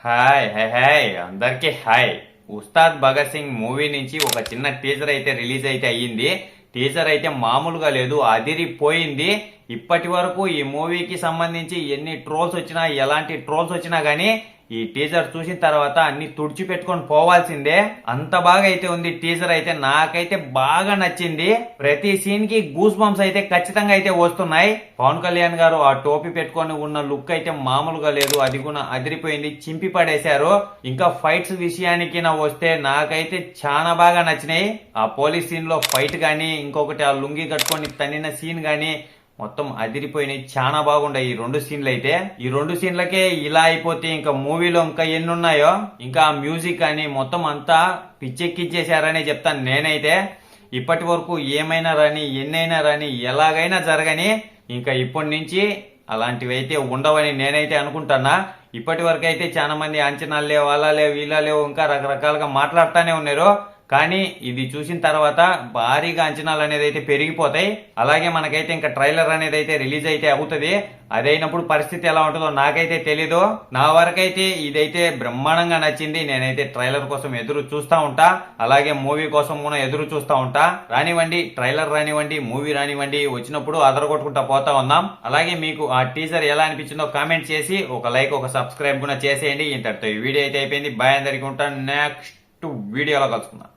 Hi hi hi అందరికీ hi. Ustaad Bhagat Singh movie నుంచి ఒక చిన్న టీజర్ అయితే రిలీజ్ అయితే అయ్యింది. టీజర్ అయితే మామూలుగా లేదు, అదిరిపోయింది. ఇప్పటి వరకు ఈ మూవీకి సంబంధించి ఎన్ని ట్రోల్స్ వచ్చినా, ఎలాంటి ట్రోల్స్ వచ్చినా గానీ ఈ టీజర్ చూసిన తర్వాత అన్ని తుడిచిపెట్టుకొని పోవాల్సిందే. అంత బాగా అయితే ఉంది టీజర్ అయితే. నాకైతే బాగా నచ్చింది. ప్రతి సీన్ కి గూస్ బంప్స్ అయితే ఖచ్చితంగా అయితే వస్తున్నాయి. పవన్ కళ్యాణ్ గారు ఆ టోపీ పెట్టుకొని ఉన్న లుక్ అయితే మామూలుగా లేదు, అది కూడా అదిరిపోయింది, చింపి పడేశారు. ఇంకా ఫైట్స్ విషయానికి వస్తే నాకైతే చాలా బాగా నచ్చినాయి. ఆ పోలీస్ సీన్ లో ఫైట్ గానీ, ఇంకొకటి ఆ లుంగి కట్టుకొని తన్నిన సీన్ గానీ మొత్తం అదిరిపోయినాయి. చాలా బాగుండాయి ఈ రెండు సీన్లు అయితే. ఈ రెండు సీన్లకే ఇలా అయిపోతే ఇంకా మూవీలో ఇంకా ఎన్ని ఉన్నాయో. ఇంకా మ్యూజిక్ అని మొత్తం అంతా పిచ్చెక్కిచ్చేశారనే చెప్తాను నేనైతే. ఇప్పటి వరకు ఏమైనా రాని, ఎన్నైనా రాని, ఎలాగైనా జరగని, ఇంకా ఇప్పటి నుంచి అలాంటివి అయితే ఉండవని నేనైతే అనుకుంటున్నా. ఇప్పటి వరకు అయితే చాలా మంది అంచనాలు లేవు, అలా లేవు, ఇలా లేవు, ఇంకా రకరకాలుగా మాట్లాడుతూనే ఉన్నారు. కానీ ఇది చూసిన తర్వాత భారీగా అంచనాలు అనేది అయితే పెరిగిపోతాయి. అలాగే మనకైతే ఇంకా ట్రైలర్ అనేది అయితే రిలీజ్ అయితే అవుతుంది. అదైనప్పుడు పరిస్థితి ఎలా ఉంటుందో నాకైతే తెలీదు. నా వరకైతే ఇదైతే బ్రహ్మాండంగా నచ్చింది. నేనైతే ట్రైలర్ కోసం ఎదురు చూస్తా ఉంటా, అలాగే మూవీ కోసం కూడా ఎదురు చూస్తా ఉంటా. రానివ్వండి, ట్రైలర్ రానివ్వండి, మూవీ రానివ్వండి, వచ్చినప్పుడు అదరగొట్టుకుంటా పోతా ఉన్నాం. అలాగే మీకు ఆ టీజర్ ఎలా అనిపించిందో కామెంట్ చేసి ఒక లైక్, ఒక సబ్స్క్రైబ్ కూడా చేసేయండి. ఇంతటితో ఈ వీడియో అయితే అయిపోయింది. బాయ్, అందరికీ ఉంటాను. నెక్స్ట్ వీడియోలో కలుసుకుందాం.